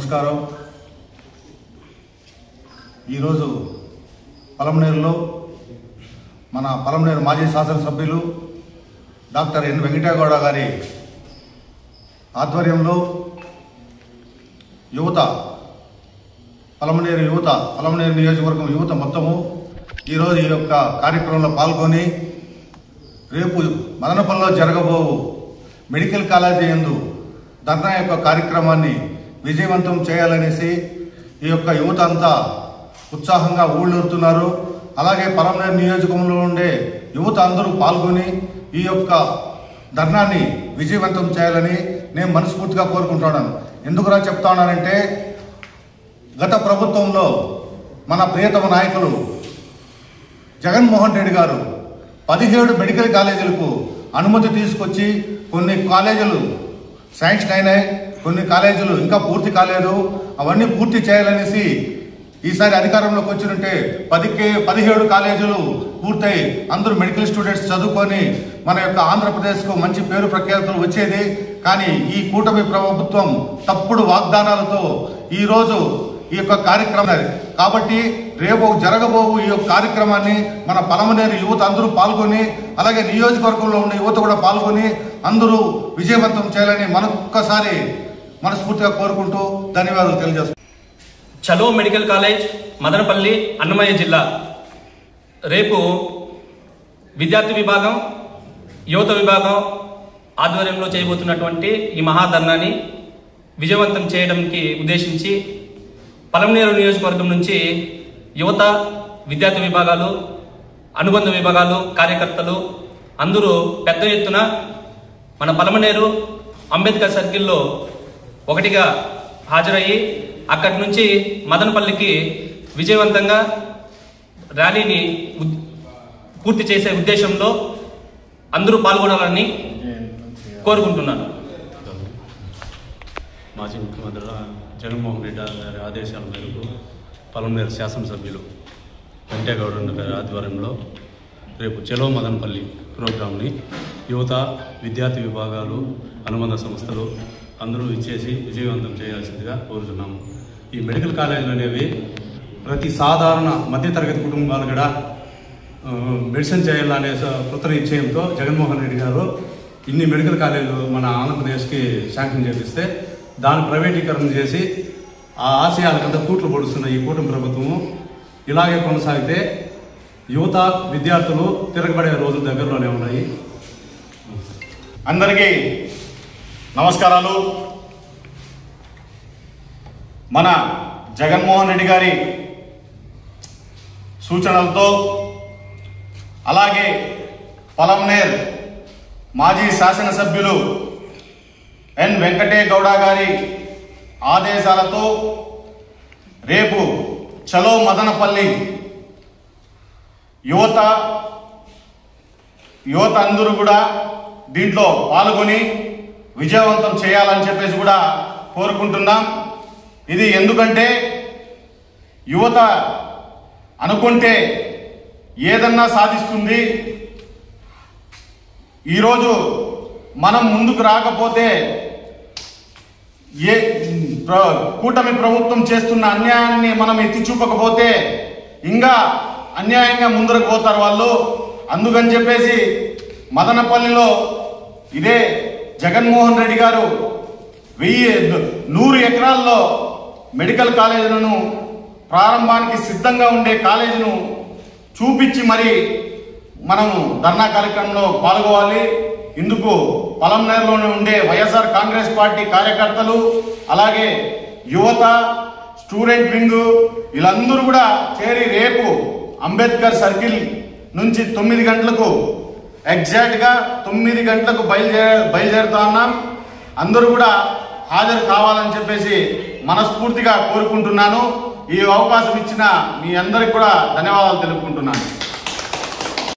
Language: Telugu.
నమస్కారం. ఈరోజు పలమనేరులో మన పలమనేరు మాజీ శాసనసభ్యులు డాక్టర్ ఎన్ వెంకటేగౌడ గారి ఆధ్వర్యంలో యువత పలమనేరు నియోజకవర్గం యువత మొత్తము ఈరోజు ఈ యొక్క కార్యక్రమంలో పాల్గొని రేపు మదనపల్లిలో జరగబోవు మెడికల్ కాలేజీ యందు ధర్నా యొక్క కార్యక్రమాన్ని విజయవంతం చేయాలనేసి ఈ యొక్క యువత అంతా ఉత్సాహంగా ఊళ్ళూరుతున్నారు. అలాగే పలమనేరు నియోజకవర్గంలో ఉండే యువత అందరూ పాల్గొని ఈ యొక్క ధర్నాన్ని విజయవంతం చేయాలని నేను మనస్ఫూర్తిగా కోరుకుంటున్నాను. ఎందుకురా చెప్తా ఉన్నానంటే గత ప్రభుత్వంలో మన ప్రియతమ నాయకులు జగన్మోహన్ రెడ్డి గారు 17 మెడికల్ కాలేజీలకు అనుమతి తీసుకొచ్చి కొన్ని కాలేజీలు శాంక్షన్ అయినాయి, కొన్ని కాలేజీలు ఇంకా పూర్తి కాలేదు. అవన్నీ పూర్తి చేయాలనేసి ఈసారి అధికారంలోకి వచ్చినట్టే 17 కాలేజీలు పూర్తయి అందరూ మెడికల్ స్టూడెంట్స్ చదువుకొని మన యొక్క ఆంధ్రప్రదేశ్కు మంచి పేరు ప్రఖ్యాతులు వచ్చేది. కానీ ఈ కూటమి ప్రభుత్వం తప్పుడు వాగ్దానాలతో ఈరోజు ఈ యొక్క కార్యక్రమం కాబట్టి రేపు జరగబోవు ఈ యొక్క కార్యక్రమాన్ని మన పలమనేరు యువత అందరూ పాల్గొని అలాగే నియోజకవర్గంలో ఉన్న యువత కూడా పాల్గొని అందరూ విజయవంతం చేయాలని మరొక్కసారి మనస్ఫూర్తిగా కోరుకుంటూ ధన్యవాదాలు తెలియజేస్తున్నాను. చలో మెడికల్ కాలేజ్ మదనపల్లి అన్నమయ్య జిల్లా రేపు విద్యార్థి విభాగం యువత విభాగం ఆధ్వర్యంలో చేయబోతున్నటువంటి ఈ మహాధర్నాన్ని విజయవంతం చేయడానికి ఉద్దేశించి పలమనేరు నియోజకవర్గం నుంచి యువత విద్యార్థి విభాగాలు అనుబంధ విభాగాలు కార్యకర్తలు అందరూ పెద్ద ఎత్తున మన పలమనేరు అంబేద్కర్ సర్కిల్లో ఒకటిగా హాజరయ్యి అక్కడి నుంచి మదనపల్లికి విజయవంతంగా ర్యాలీని పూర్తి చేసే ఉద్దేశంలో అందరూ పాల్గొనాలని కోరుకుంటున్నాను. మాజీ ముఖ్యమంత్రి జగన్మోహన్ రెడ్డి గారి ఆదేశాల మేరకు పలమనేరు శాసనసభ్యులు వెంకటేగౌడ గారి ఆధ్వర్యంలో రేపు చలో మదనపల్లి ప్రోగ్రాంని యువత విద్యార్థి విభాగాలు అనుబంధ సంస్థలు అందరూ ఇచ్చేసి విజయవంతం చేయాల్సిందిగా కోరుతున్నాము. ఈ మెడికల్ కాలేజీలు అనేవి ప్రతి సాధారణ మధ్యతరగతి కుటుంబాలు కూడా మెడిసిన్ చేయాలనే కృత నిశ్చయంతో జగన్మోహన్ రెడ్డి గారు ఇన్ని మెడికల్ కాలేజీలు మన ఆంధ్రప్రదేశ్కి శాంక్షన్ చేపిస్తే దాన్ని ప్రైవేటీకరణ చేసి ఆ ఆశయాలకంతా తూట్లు పొడుస్తున్న ఈ కూటమి ప్రభుత్వము ఇలాగే కొనసాగితే యువత విద్యార్థులు తిరగబడే రోజులు దగ్గరలోనే ఉన్నాయి. అందరికీ నమస్కారాలు. మన జగన్మోహన్ రెడ్డి గారి సూచనలతో అలాగే పలమనేర్ మాజీ శాసనసభ్యులు ఎన్ వెంకటేగౌడ గారి ఆదేశాలతో రేపు చలో మదనపల్లి యువత అందరూ కూడా దీంట్లో పాల్గొని విజయవంతం చేయాలని చెప్పేసి కూడా కోరుకుంటున్నాం. ఇది ఎందుకంటే యువత అనుకుంటే ఏదన్నా సాధిస్తుంది. ఈరోజు మనం ముందుకు రాకపోతే కూటమి ప్రభుత్వం చేస్తున్న అన్యాయాన్ని మనం ఎత్తి చూపకపోతే ఇంకా అన్యాయంగా ముందరకు పోతారు వాళ్ళు. అందుకని చెప్పేసి మదనపల్లిలో ఇదే జగన్మోహన్ రెడ్డి గారు 100 ఎకరాల్లో మెడికల్ కాలేజీలను ప్రారంభానికి సిద్ధంగా ఉండే కాలేజీను చూపించి మరి మనము ధర్నా కార్యక్రమంలో పాల్గొవాలి. ఇందుకు పలమనేరులోనే ఉండే వైఎస్ఆర్ కాంగ్రెస్ పార్టీ కార్యకర్తలు అలాగే యువత స్టూడెంట్ వింగ్ వీళ్ళందరూ కూడా చేరి రేపు అంబేద్కర్ సర్కిల్ నుంచి 9 గంటలకు ఎగ్జాక్ట్గా 9 గంటలకు బయలుదేరుతా ఉన్నాం. అందరూ కూడా హాజరు కావాలని చెప్పేసి మనస్ఫూర్తిగా కోరుకుంటున్నాను. ఈ అవకాశం ఇచ్చిన మీ అందరికి కూడా ధన్యవాదాలు తెలుపుకుంటున్నాను.